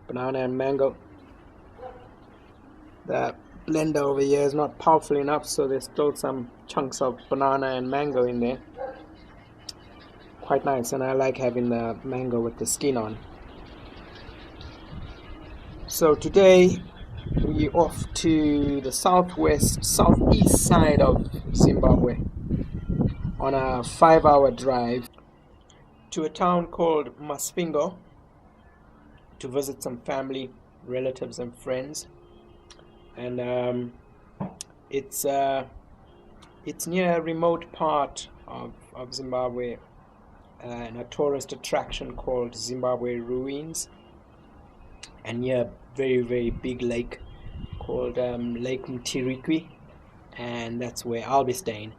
Banana and mango. The blender over here is not powerful enough, so there's still some chunks of banana and mango in there. Quite nice, and I like having the mango with the skin on. So today we're off to the southeast side of Zimbabwe on a 5-hour drive to a town called Masvingo to visit some family, relatives and friends. And it's near a remote part of Zimbabwe, and a tourist attraction called Zimbabwe Ruins, and near a very, very big lake called Lake Mtirikwi, and that's where I'll be staying,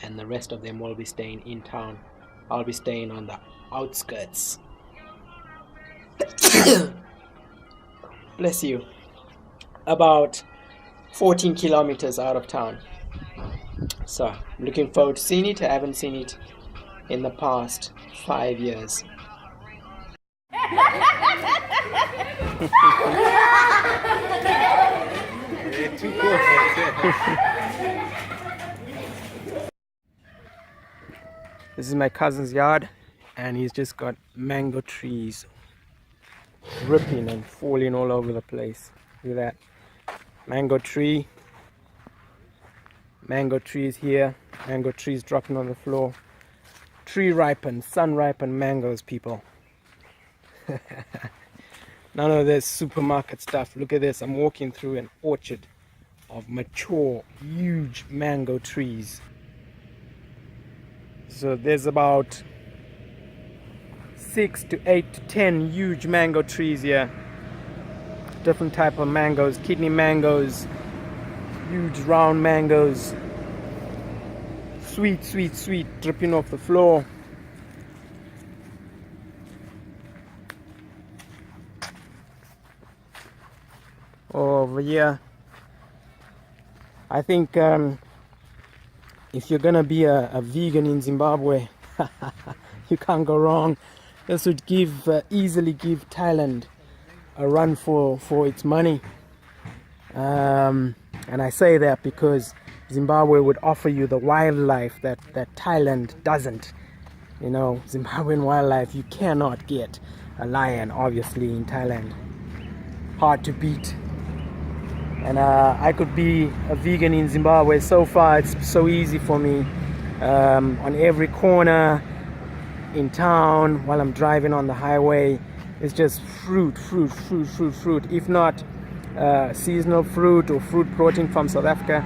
and the rest of them will be staying in town. I'll be staying on the outskirts. Bless you. About 14 kilometers out of town. So I'm looking forward to seeing it. I haven't seen it in the past 5 years. This is my cousin's yard, and he's just got mango trees ripping and falling all over the place. Look at that. Mango trees here, mango trees dropping on the floor. Tree ripened, sun ripened mangoes, people. None of this supermarket stuff. Look at this. I'm walking through an orchard of mature, huge mango trees. So there's about 6 to 8 to 10 huge mango trees here. Different type of mangoes, kidney mangoes, huge round mangoes. Sweet, sweet, sweet, dripping off the floor. Over here, I think if you're gonna be a vegan in Zimbabwe, you can't go wrong. This would easily give Thailand a run for its money. And I say that because Zimbabwe would offer you the wildlife that Thailand doesn't. You know, Zimbabwean wildlife, you cannot get a lion, obviously, in Thailand. Hard to beat. And I could be a vegan in Zimbabwe. So far, it's so easy for me. On every corner in town, while I'm driving on the highway, it's just fruit. If not seasonal fruit or fruit protein from South Africa,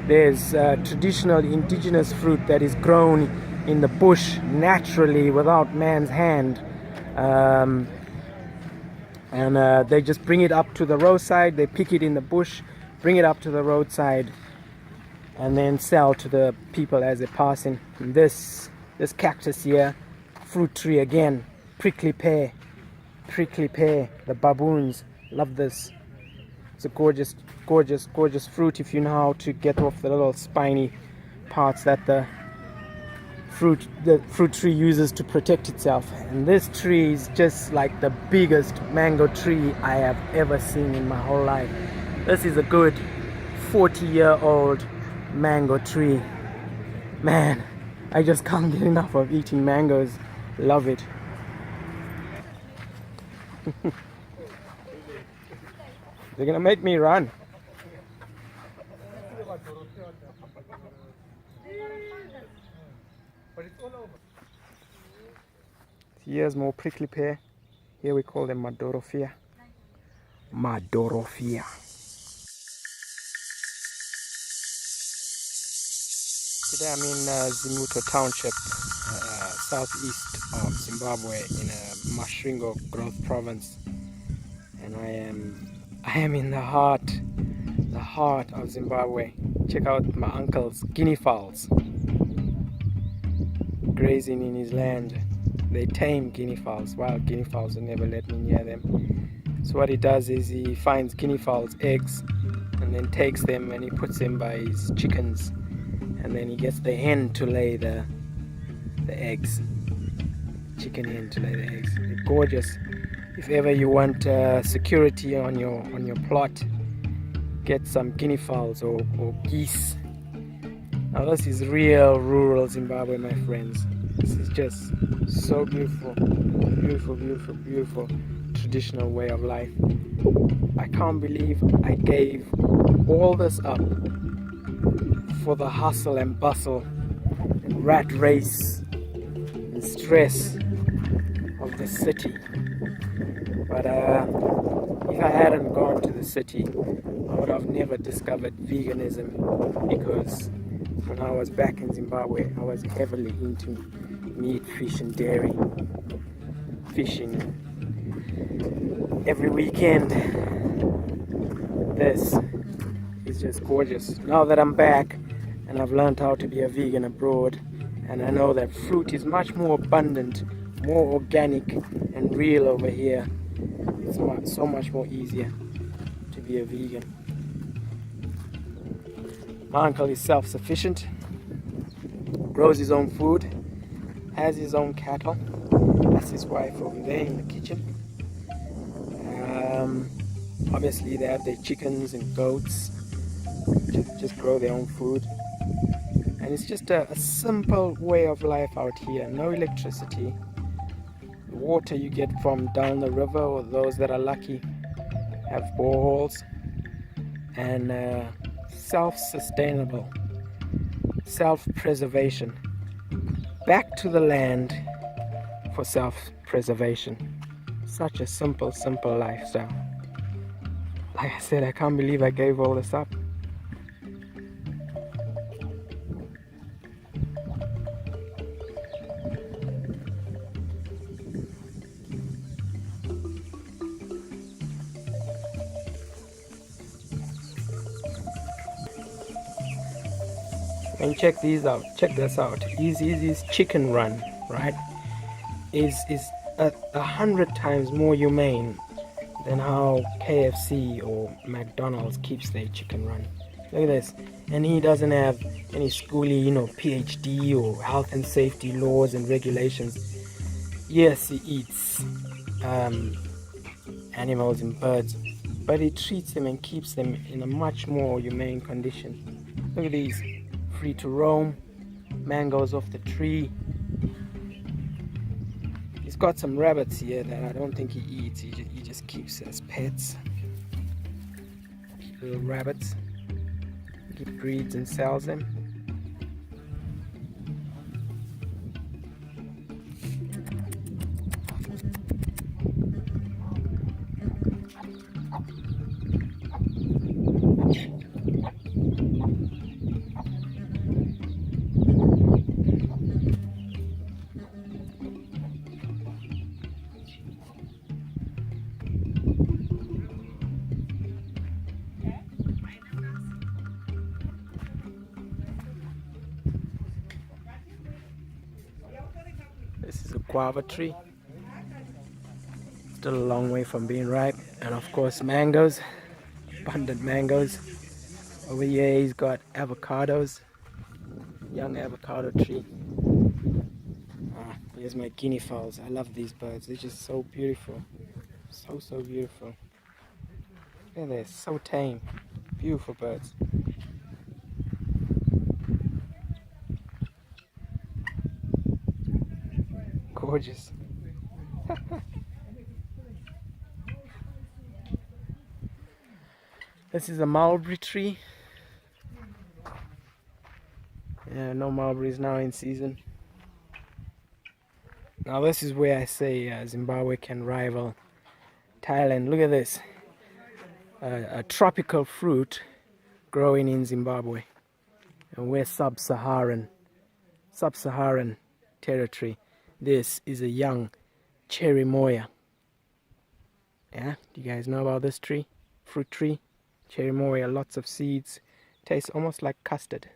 there's traditional indigenous fruit that is grown in the bush naturally without man's hand. And they just bring it up to the roadside. They pick it in the bush, bring it up to the roadside, and then sell to the people as they're passing. And this cactus here, fruit tree again, prickly pear. The baboons love this. It's a gorgeous fruit if you know how to get off the little spiny parts that the fruit tree uses to protect itself. And this tree is just like the biggest mango tree I have ever seen in my whole life. This is a good 40-year-old mango tree. Man, I just can't get enough of eating mangoes. Love it. They're gonna make me run. Here's more prickly pear. Here we call them Madorofia. Today I'm in Zimuto Township, southeast of Zimbabwe, in a Masvingo growth province, and I am in the heart of Zimbabwe. Check out my uncle's guinea fowls grazing in his land. They tame guinea fowls. Wild guinea fowls will never let me near them. So what he does is he finds guinea fowls' eggs and then takes them and he puts them by his chickens, and then he gets the hen to lay the eggs. chicken hen to lay the eggs. They're gorgeous. If ever you want security on your plot, get some guinea fowls or geese. Now this is real rural Zimbabwe, my friends. This is just so beautiful, beautiful, beautiful, beautiful traditional way of life. I can't believe I gave all this up for the hustle and bustle and rat race and stress of the city. But if I hadn't gone to the city, I would have never discovered veganism, because when I was back in Zimbabwe, I was heavily into meat, fish and dairy, fishing every weekend. This is just gorgeous. Now that I'm back and I've learned how to be a vegan abroad, and I know that fruit is much more abundant, more organic and real over here, it's so much more easier to be a vegan. My uncle is self-sufficient, grows his own food, has his own cattle. That's his wife over there in the kitchen. Obviously they have their chickens and goats, just grow their own food. And it's just a simple way of life out here. No electricity. The water you get from down the river, or those that are lucky have boreholes. And self-sustainable, self-preservation. Back to the land for self-preservation. Such a simple lifestyle. Like I said, I can't believe I gave all this up. And check these out. Check this out. This chicken run, right, is 100 times more humane than how KFC or McDonald's keeps their chicken run. Look at this. And he doesn't have any schooly, PhD or health and safety laws and regulations. Yes, he eats animals and birds, but he treats them and keeps them in a much more humane condition. Look at these. Free to roam, mangoes off the tree. He's got some rabbits here that I don't think he eats. He just keeps as pets. Little rabbits. He breeds and sells them. This is a guava tree. Still a long way from being ripe. And of course mangoes, abundant mangoes. Over here he's got avocados, young avocado tree. Here's my guinea fowls. I love these birds. They're just so beautiful. So beautiful. Yeah, they're so tame. Beautiful birds. Gorgeous. This is a mulberry tree. Yeah, no mulberries now in season. Now this is where I say Zimbabwe can rival Thailand. Look at this. A tropical fruit growing in Zimbabwe. And we're sub-Saharan territory. This is a young cherry moya. Yeah, do you guys know about this tree? Fruit tree, cherry moya, lots of seeds. Tastes almost like custard.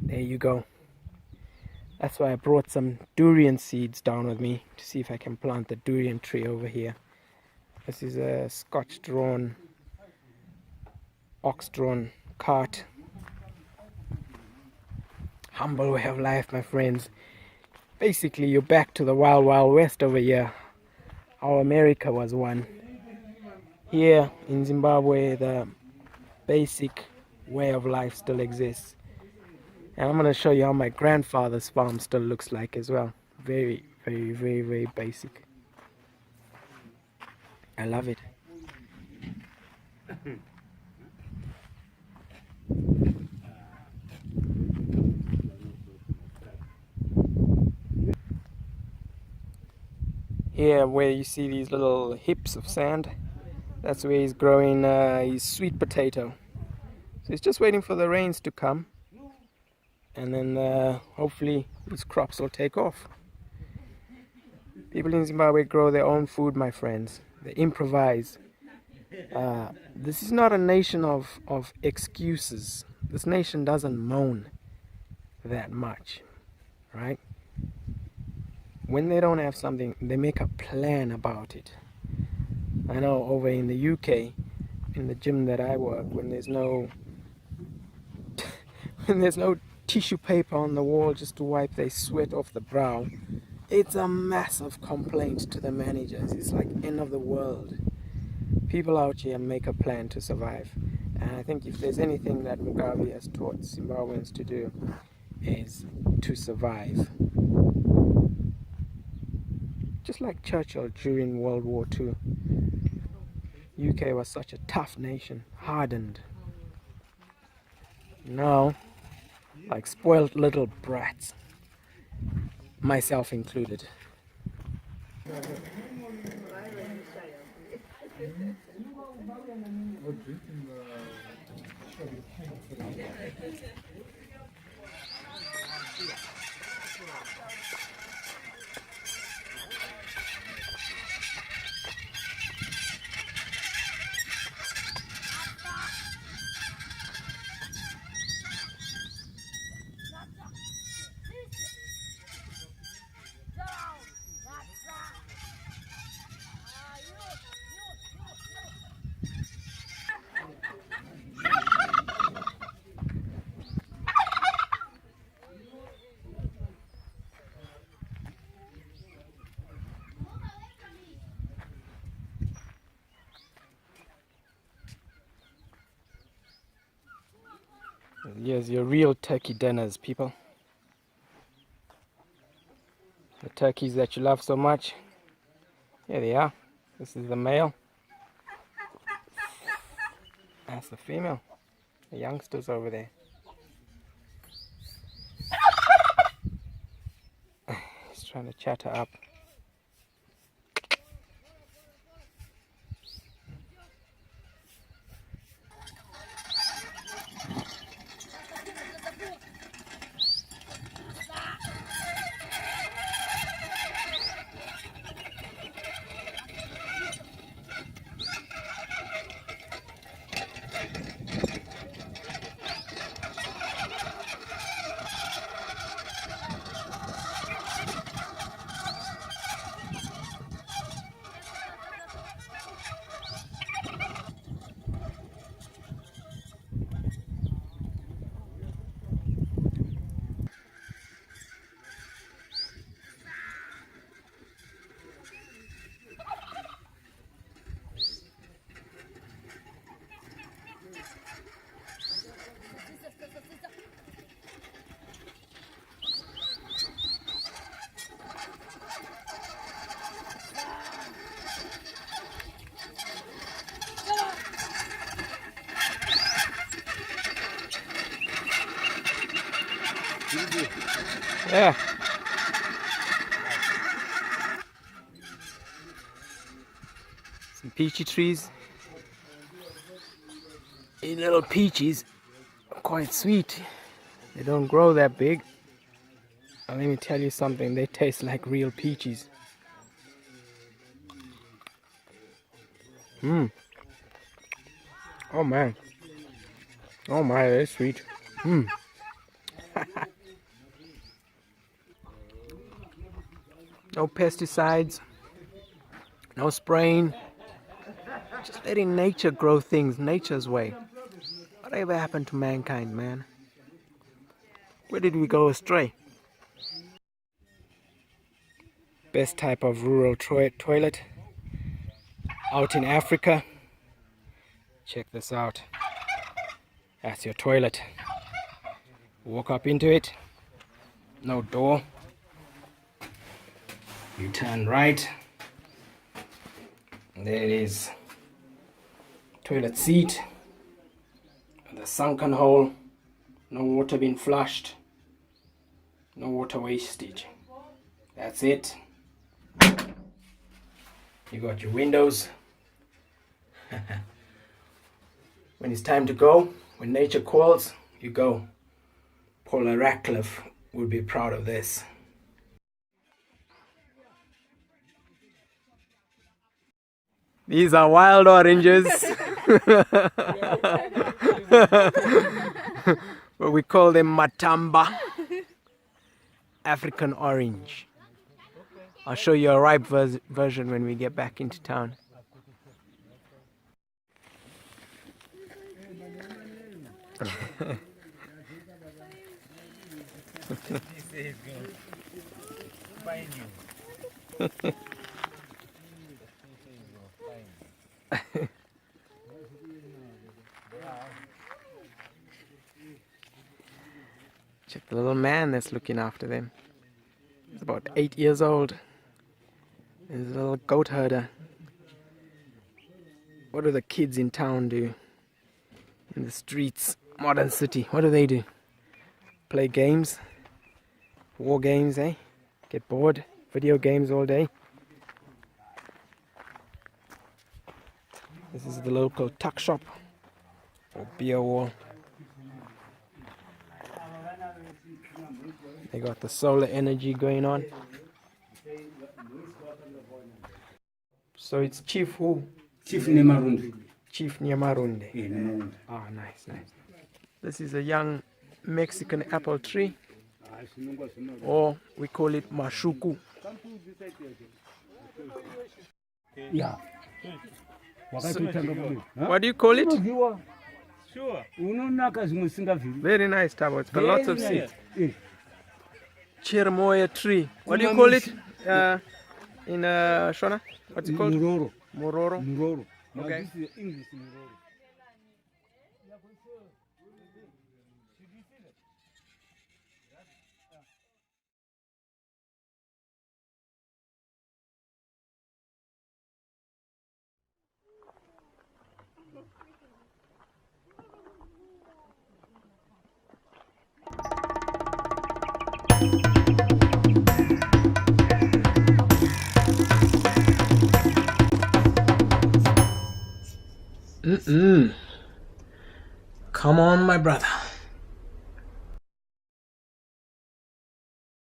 There you go. That's why I brought some durian seeds down with me to see if I can plant the durian tree over here. This is a Scotch-drawn, ox-drawn cart. Humble way of life, my friends. Basically, you're back to the wild, wild west over here. How America was one. Here in Zimbabwe, the basic way of life still exists. And I'm going to show you how my grandfather's farm still looks like as well. Very, very, very, very basic. I love it. Here where you see these little hips of sand, that's where he's growing his sweet potato. So he's just waiting for the rains to come, and then hopefully his crops will take off. People in Zimbabwe grow their own food, my friends. They improvise. This is not a nation of excuses. This nation doesn't moan that much, right? When they don't have something, they make a plan about it. I know over in the UK, in the gym that I work, when there's no tissue paper on the wall just to wipe their sweat off the brow, it's a massive complaint to the managers. It's like end of the world. People out here make a plan to survive. And I think if there's anything that Mugabe has taught Zimbabweans to do, is to survive. Just like Churchill during World War II. UK was such a tough nation, hardened. Now, like spoiled little brats, myself included. Here's your real turkey dinners, people. The turkeys that you love so much. Here they are. This is the male. That's the female. The youngsters over there. He's trying to chat her up. Yeah. Some peachy trees. These little peaches are quite sweet. They don't grow that big. But let me tell you something, they taste like real peaches. Mmm. Oh man. Oh my, they're sweet. Mmm. No pesticides, no spraying, just letting nature grow things nature's way. Whatever happened to mankind, man? Where did we go astray? Best type of rural toilet out in Africa. Check this out. That's your toilet. Walk up into it. No door. You turn right. There it is. Toilet seat. The sunken hole. No water being flushed. No water wastage. That's it. You got your windows. When it's time to go, when nature calls, you go. Paula Radcliffe would be proud of this. These are wild oranges. But we call them matamba. African orange. I'll show you a ripe version when we get back into town. Check the little man that's looking after them. He's about 8 years old. He's a little goat herder. What do the kids in town do? In the streets, modern city, what do they do? Play games? War games, eh? Get bored? Video games all day? This is the local tuck shop or beer wall. They got the solar energy going on. So it's Chief who? Chief Nemarundi. Chief Nyamarunde. Ah, nice, nice. This is a young Mexican apple tree, or we call it mashuku. Yeah. What do you call it? Sure. Very nice, Tabo. It's got lots of seeds. Chermoya tree. What do you call it in Shona? What's it called? Muroro. Mororo. Muroro. Okay. This is English Muroro. Come on, my brother.